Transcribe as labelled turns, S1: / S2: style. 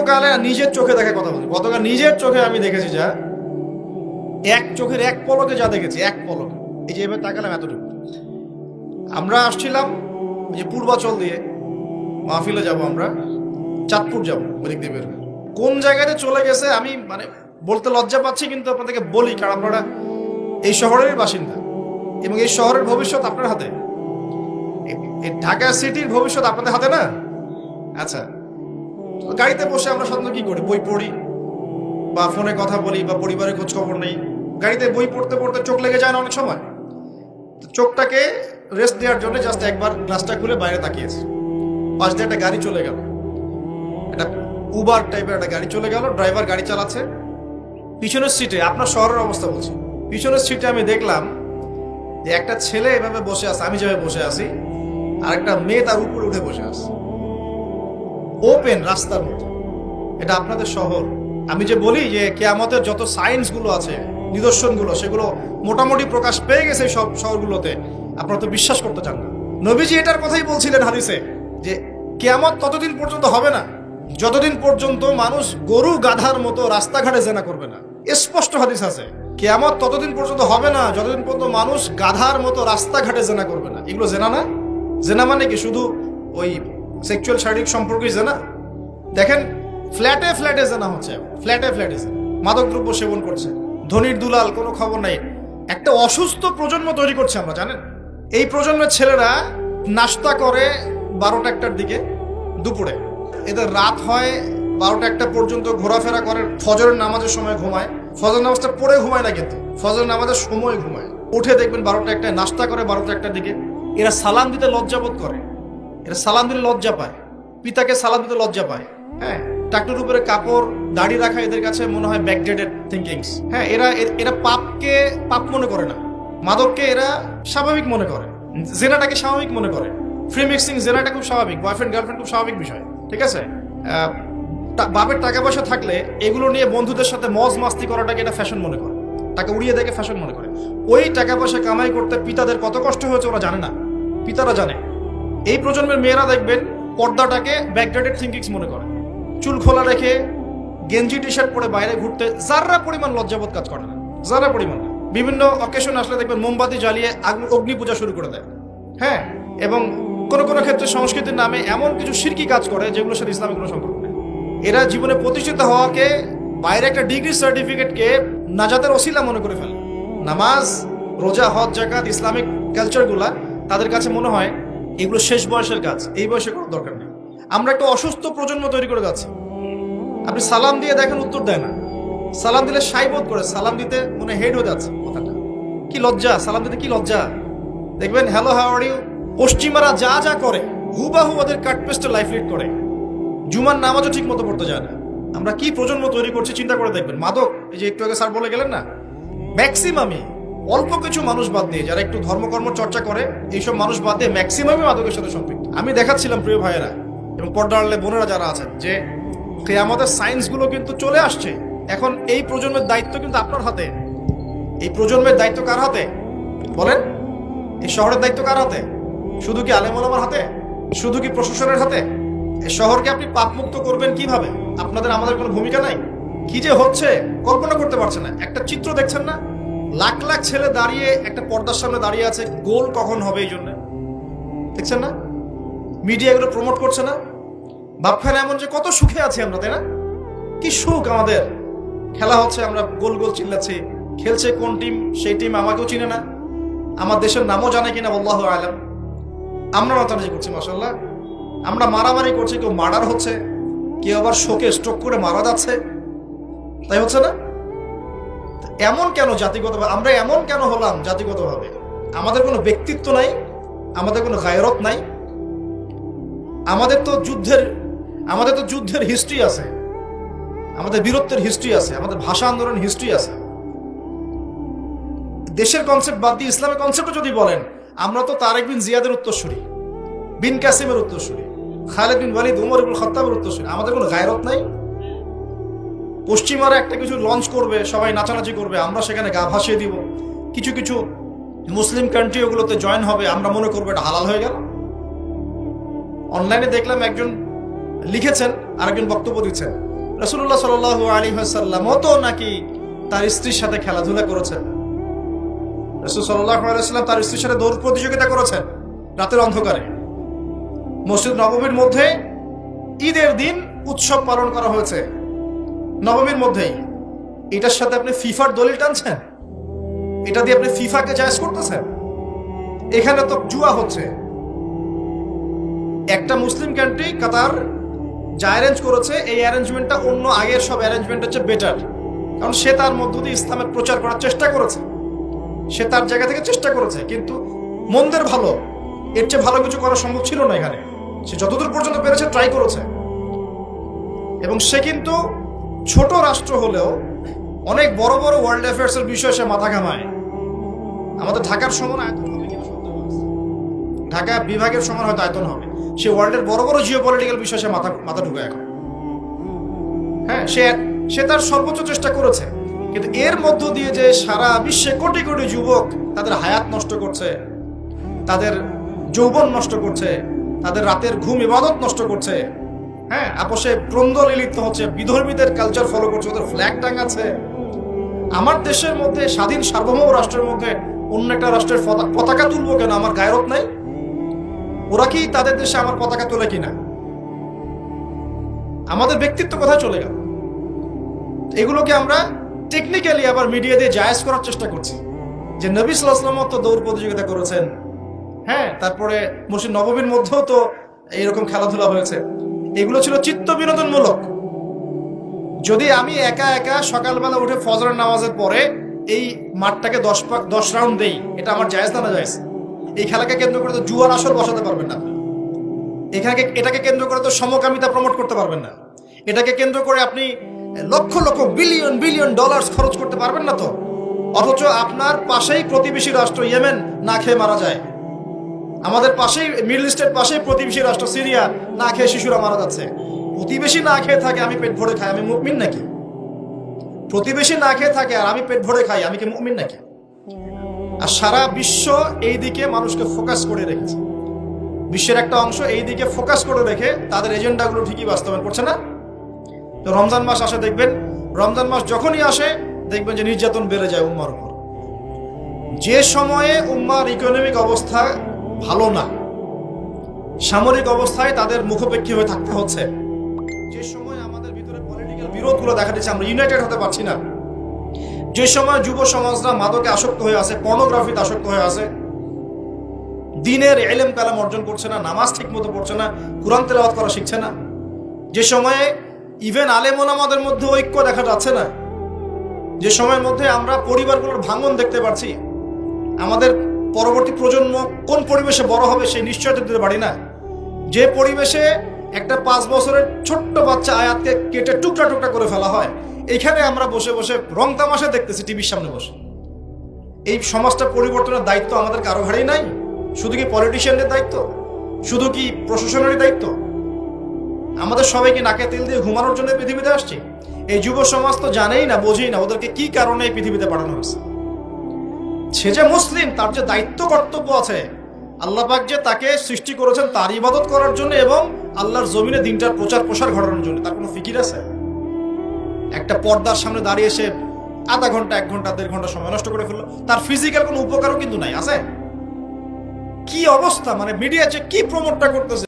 S1: গতকালে নিজের চোখে দেখা কথা বলি, গতকাল নিজের চোখে আমি দেখেছি যা, এক চোখের এক পলকে যা দেখেছি, এক পলকে, এই যে এবার তাকালাম এতটুকু। আমরা আসছিলাম যে পূর্বাচল দিয়ে মাহফিলে যাব, আমরা চাঁদপুর যাব, ওদিক দিয়ে বের হয়ে। কোন জায়গাতে চলে গেছে আমি মানে বলতে লজ্জা পাচ্ছি, কিন্তু আপনাদেরকে বলি, কারণ আপনারা এই শহরেরই বাসিন্দা এবং এই শহরের ভবিষ্যৎ আপনার হাতে, এই ঢাকা সিটির ভবিষ্যৎ আপনাদের হাতে না। আচ্ছা, গাড়িতে বসে আমরা সাধারণত কি করি? বই পড়ি বা ফোনে কথা বলি বা পরিবারের খোঁজ খবর নেই। গাড়িতে বই পড়তে পড়তে চোখ লেগে যায় না অনেক সময়? তো চোখটাকে রেস্ট দেওয়ার জন্য জাস্ট একবার গ্লাসটা খুলে বাইরে তাকিয়েছি। পাশ দিয়ে একটা গাড়ি চলে গেল, একটা উবার টাইপের একটা গাড়ি চলে গেল, ড্রাইভার গাড়ি চালাচ্ছে। পিছনের সিটে, আপনার শহরের অবস্থা বলছি, পিছনের সিটে আমি দেখলাম যে একটা ছেলে এভাবে বসে আছে, আমি যেভাবে বসে আছি, আর একটা মেয়ে তার উপরে উঠে বসে আছে ওপেন রাস্তার মধ্যে। এটা আপনাদের শহর। আমি যে বলি যে কিয়ামতের যত সায়েন্স গুলো আছে, নিদর্শনগুলো, সেগুলো মোটামুটি প্রকাশ পেয়ে গেছে সব শহরগুলোতে, আপনারা তো বিশ্বাস করতে চান না। নবীজি এটার কথাই বলছিলেন হাদিসে, যে কিয়ামত ততদিন পর্যন্ত হবে না যতদিন পর্যন্ত মানুষ গরু গাধার মতো রাস্তাঘাটে জেনা করবে না। স্পষ্ট হাদিস আছে, কিয়ামত ততদিন পর্যন্ত হবে না যতদিন পর্যন্ত মানুষ গাধার মতো রাস্তাঘাটে জেনা করবে না। এগুলো জেনা না? জেনা মানে কি শুধু ওই সেক্সুয়াল শারীরিক সম্পর্কই জেনা? দেখেন, ফ্ল্যাটে ফ্ল্যাটে জেনা হচ্ছে, ফ্ল্যাটে ফ্ল্যাটে মাদকদ্রব্য সেবন করছে, ধনির দুলাল, কোনো খবর নাই। একটা অসুস্থ প্রজন্ম তৈরি করছে আমরা, জানেন? এই প্রজন্মের ছেলেরা নাস্তা করে 12টা-1টার দিকে, দুপুরে এদের রাত হয় 12টা-1টা পর্যন্ত, ঘোরাফেরা করে, ফজরের নামাজের সময় ঘুমায়। ফজর নামাজটা পড়ে ঘুমায় না, কিন্তু ফজর নামাজের সময় ঘুমায়। উঠে দেখবেন 12টা-1টায় নাস্তা করে, 12টা-1টার দিকে। এরা সালাম দিতে লজ্জাবোধ করে, এরা সালাম দিতে লজ্জা পায়, পিতাকে সালাম দিতে লজ্জা পায়। হ্যাঁ, টাকটুর উপরে কাপড়, দাড়ি রাখা এদের কাছে মনে হয় ব্যাকডেটেড থিঙ্কিংস। হ্যাঁ, এরা পাপকে পাপ মনে করে না, মাদককে এরা স্বাভাবিক মনে করে, জেনাটাকে স্বাভাবিক মনে করে। ফ্রি মিক্সিং, জেনাটা খুব স্বাভাবিক, বয়ফ্রেন্ড গার্লফ্রেন্ড খুব স্বাভাবিক বিষয়, ঠিক আছে? বাপের টাকা পয়সা থাকলে এগুলো নিয়ে বন্ধুদের সাথে মজ মাস্তি করাটাকে এটা ফ্যাশন মনে করে, টাকা উড়িয়ে দেখে ফ্যাশন মনে করে। ওই টাকা পয়সা কামাই করতে পিতাদের কত কষ্ট হয়েছে ওরা জানে না, পিতারা জানে। এই প্রজন্মের মেয়েরা দেখবেন পর্দাটাকে ব্যাকডেটেড থিঙ্কিংস মনে করে, চুল খোলা রেখে গেঞ্জি টি শার্ট পরে বাইরে ঘুরতে যারা পরিমাণ লজ্জাবোধ কাজ করে না, যারা পরিমাণ। বিভিন্ন অকেশন আসলে দেখবেন মোমবাতি জ্বালিয়ে অগ্নি পূজা শুরু করে দেয়। হ্যাঁ, এবং কোনো কোনো ক্ষেত্রে সংস্কৃতির নামে এমন কিছু শিরকি কাজ করে যেগুলোর সাথে ইসলামের কোনো সম্পর্ক নেই। এরা জীবনে প্রতিষ্ঠিত হওয়াকে, বাইরে একটা ডিগ্রি সার্টিফিকেটকে নাজাতের ওসিলা মনে করে ফেলে। নামাজ, রোজা, হজ, জাকাত, ইসলামিক কালচারগুলা তাদের কাছে মনে হয় এগুলো শেষ বয়সের কাজ, এই বয়সে করার দরকার নেই। আমরা একটা অসুস্থ প্রজন্ম তৈরি করে যাচ্ছি। আপনি সালাম দিয়ে দেখেন উত্তর দেয় না, সালাম দিলে সাইবোধ করে, সালাম দিতে মনে হেড হয়ে যাচ্ছে কথাটা। কি লজ্জা, সালাম দিতে কি লজ্জা। দেখবেন হ্যালো হাউ আর ইউ, পশ্চিমারা যা যা করে হুবাহু ওদের কাটপেস্টে লাইফ লিড করে, জুমার নামাজও ঠিক মতো পড়তে যায় না। আমরা কি প্রজন্ম তৈরি করছি চিন্তা করে দেখবেন। মাদক, এই যে একটু আগে স্যার বলে গেলেন না, ম্যাক্সিমামই, অল্প কিছু মানুষ বাদ দিয়ে যারা একটু ধর্মকর্ম চর্চা করে, এইসব মানুষ বাদ দিয়ে ম্যাক্সিমামই মাদকের সাথে সম্পৃক্ত। আমি দেখাচ্ছিলাম প্রিয় ভাইয়েরা এবং পর্দার বোনেরা যারা আছেন, যে কিয়ামতের সায়েন্সগুলো কিন্তু চলে আসছে। এখন এই প্রজন্মের দায়িত্ব কিন্তু আপনার হাতে। এই প্রজন্মের দায়িত্ব কার হাতে বলেন? এই শহরের দায়িত্ব কার হাতে? শুধু কি আলেম ওলামার হাতে? শুধু কি প্রশাসনের হাতে? এই শহরকে আপনি পাপমুক্ত করবেন কিভাবে? আপনাদের আমাদের কোনো ভূমিকা নাই? কি যে হচ্ছে কল্পনা করতে পারছে না। একটা চিত্র দেখছেন না, লাখ লাখ ছেলে দাঁড়িয়ে একটা পর্দার সামনে দাঁড়িয়ে আছে, গোল কখন হবে এই জন্য, দেখছেন না? মিডিয়া এগুলো প্রমোট করছে না? ভাবখানে এমন যে কত সুখে আছি আমরা, তাই না? কি সুখ আমাদের, খেলা হচ্ছে, আমরা গোল গোল চিল্লাচ্ছি। খেলছে কোন টিম, সেই টিম আমাকেও চিনে না, আমার দেশের নামও জানে কিনা আল্লাহু আলাম। আমরা মাতামাতি করছি, মাশাআল্লাহ। আমরা মারামারি করছি, কেউ মার্ডার হচ্ছে, কেউ আবার শোকে স্ট্রোক করে মারা যাচ্ছে, তাই হচ্ছে না? এমন কেন জাতিগতভাবে আমরা এমন কেন হলাম? জাতিগতভাবে আমাদের কোনো ব্যক্তিত্ব নাই, আমাদের কোনো গায়রত নাই। আমাদের তো যুদ্ধের হিস্ট্রি আছে, আমাদের বীরত্বের হিস্ট্রি আছে, আমাদের ভাষা আন্দোলন হিস্ট্রি আছে। দেশের কনসেপ্ট বাদ দিয়ে ইসলামের কনসেপ্টও যদি বলেন, আমরা তো তারেক বিন জিয়াদের উত্তরসূরি, বিন কাসিমের উত্তরসূরি, খালেদ বিন ওয়ালিদ, উমর ইবনুল খাত্তাবের উত্তরসূরি। আমাদের কোনো গায়রত নাই। পশ্চিমারা একটা কিছু লঞ্চ করবে, সবাই নাচানাচি করবে, আমরা সেখানে গা ভাসিয়ে দিব। কিছু কিছু মুসলিম কান্ট্রি ওগুলোতে জয়েন হবে, আমরা মনে করবো এটা হালাল হয়ে গেল। অনলাইনে দেখলাম একজন লিখেছেন, আরেকজন বক্তব্য দিচ্ছেন রাসূলুল্লাহ সাল্লাল্লাহু আলাইহি ওয়াসাল্লাম তো নাকি তার স্ত্রীর সাথে খেলাধুলা করেছেন। রাসূল সাল্লাল্লাহু আলাইহি ওয়াসাল্লাম তার স্ত্রীর সাথে দৌড় প্রতিযোগিতা করেছেন রাতের অন্ধকারে। মসজিদ নববীর মধ্যে ঈদের দিন উৎসব পালন করা হয়েছে নববীর মধ্যেই। এটার সাথে আপনি ফিফার দলিল টানছেন, এটা দিয়ে আপনি ফিফাকে জায়েজ করতেছেন। এখানে তো জুয়া হচ্ছে। একটা মুসলিম কান্ট্রি কাতার যা অ্যারেঞ্জ করেছে, এই অ্যারেঞ্জমেন্টটা অন্য আগের সব অ্যারেঞ্জমেন্ট হচ্ছে বেটার, কারণ সে তার মধ্য দিয়ে ইসলামের প্রচার করার চেষ্টা করেছে, সে তার জায়গা থেকে চেষ্টা করেছে। কিন্তু মন্দের ভালো, এর চেয়ে ভালো কিছু করা সম্ভব ছিল না এখানে। সে যতদূর পর্যন্ত পেরেছে ট্রাই করেছে, এবং সে কিন্তু ছোট রাষ্ট্র হলেও অনেক বড় বড় ওয়ার্ল্ড অ্যাফেয়ার্স এর বিষয়ে সে মাথা ঘামায়। আমাদের ঢাকার সমান আয়তন হবে কিনা সন্দেহ আছে। ঢাকা বিভাগের সমান হয়তো আয়তন হবে, সে ওয়ার্ল্ডের বড় বড় জিও পলিটিক্যাল বিষয়ে সে মাথা ঢুকে এখন। হ্যাঁ, সে তার সর্বোচ্চ চেষ্টা করেছে, কিন্তু এর মধ্য দিয়ে যে সারা বিশ্বে কোটি কোটি যুবক তাদের হায়াত নষ্ট করছে, তাদের যৌবন নষ্ট করছে, তাদের রাতের ঘুম ইবাদত নষ্ট করছে, হ্যাঁ, আপোষে দ্বন্দ্বে লিপ্ত হচ্ছে, বিধর্মীদের কালচার ফলো করছে, ওদের ফ্ল্যাগ টাঙাচ্ছে। আমার দেশের মধ্যে, স্বাধীন সার্বভৌম রাষ্ট্রের মধ্যে অন্য একটা রাষ্ট্রের পতাকা তুলবো কেন? আমার গায়রত নাই? ওরা কি তাদের দেশে আমার পতাকা তোলে কিনা? আমাদের ব্যক্তিত্ব কোথায় চলে গেল? এগুলোকে আমরা টেকনিক্যালি আবার মিডিয়া দিয়ে জায়েজ করার চেষ্টা করছি, যে নবী সাল্লাল্লাহু আলাইহি ওয়াসাল্লাম তো দৌড় প্রতিযোগিতা করেছেন, হ্যাঁ, তারপরে মসজিদ নববীর মধ্যেও তো এইরকম খেলাধুলা হয়েছে। এগুলো ছিল চিত্ত বিনোদনমূলক। যদি আমি একা একা সকালবেলা উঠে ফজরের নামাজের পরে এই মাঠটাকে 10 রাউন্ড দেই, এটা আমার জায়েজ না জায়েজ? এই খেলাকে কেন্দ্র করে তো জুয়ার আসর বসাতে পারবেন না। এটাকে কেন্দ্র করে তো সমকামিতা প্রমোট করতে পারবেন না। এটাকে কেন্দ্র করে আপনি lakh lakh billion billion dollar খরচ করতে পারবেন না তো। অথচ আপনার পাশেই প্রতিবেশী রাষ্ট্র ইয়েমেন না খেয়ে মারা যায়। আমাদের পাশেই মিডল ইস্টের পাশেই প্রতিবেশী রাষ্ট্র সিরিয়া না খেয়ে শিশুরা মারা যাচ্ছে। প্রতিবেশী না খেয়ে থাকে, আমি পেট ভরে খাই, আমি মুমিন নাকি? প্রতিবেশী না খেয়ে থাকে আর আমি পেট ভরে খাই, আমি কি মুমিন নাকি? আর সারা বিশ্ব এই দিকে মানুষকে ফোকাস করে রেখেছে। বিশ্বের একটা অংশ এই দিকে ফোকাস করে রেখে তাদের এজেন্ডাগুলো ঠিকই বাস্তবায়ন করছে না। তো রমজান মাস আসে, দেখবেন রমজান মাস যখনই আসে দেখবেন যে নির্যাতন বেড়ে যায় উম্মার উপর। যে সময়ে উম্মার ইকোনমিক অবস্থা ভালো না, সামরিক অবস্থায় তাদের মুখোপেক্ষী হয়ে থাকতে হচ্ছে, যে সময় আমাদের ভিতরে পলিটিক্যাল বিরোধগুলো দেখা দিচ্ছে, আমরা ইউনাইটেড হতে পারছি না, যে সময় যুব সমাজরা মাদকে আসক্ত হয়ে আছে, পর্নোগ্রাফিতে আসক্ত হয়ে আছে, দিনের ইলম কালাম অর্জন করছে না, নামাজ ঠিক মতো পড়ছে না, কুরআন তেলাওয়াত করা শিখছে না, যে সময়ে ইভেন আলেম ওলামাদের মধ্যে ঐক্য দেখা যাচ্ছে না, যে সময়ের মধ্যে আমরা পরিবারগুলোর ভাঙন দেখতে পাচ্ছি, আমাদের পরবর্তী প্রজন্ম কোন পরিবেশে বড় হবে সেই নিশ্চয়তা দিতে পারি না, যে পরিবেশে একটা 5 বছরের ছোট্ট বাচ্চা আয়াতকে কেটে টুকরা টুকরা করে ফেলা হয়, এইখানে আমরা বসে বসে রং তামাশা দেখতেছি টিভির সামনে বসে। এই সমাজটা পরিবর্তনের দায়িত্ব আমাদের কারো ঘাড়েই নাই? শুধু কি পলিটিশিয়ানদের দায়িত্ব? শুধু কি প্রশাসনেরই দায়িত্ব? আমাদের সবাইকে নাকে তেল দিয়ে ঘুমানোর জন্য পৃথিবীতে আসছি? এই যুব সমাজ তো জানেই না, বোঝেই না ওদেরকে কি কারণে এই পৃথিবীতে পাঠানো হয়েছে। সে যে মুসলিম, তার যে দায়িত্ব কর্তব্য আছে, আল্লাহ পাক যে তাকে সৃষ্টি করেছেন তার ইবাদত করার জন্য এবং আল্লাহর জমিনে দিনটার প্রচার প্রসার ঘটানোর জন্য, তার কোনো ফিকির আছে? একটা পর্দার সামনে দাঁড়িয়ে সে আধা ঘন্টা, 1 ঘন্টা, 1.5 ঘন্টা সময় নষ্ট করে ফেললো, তার ফিজিক্যাল কোনো উপকারও কিন্তু নাই। আছে কি অবস্থা? মানে মিডিয়া যে কি প্রমোটটা করতেছে।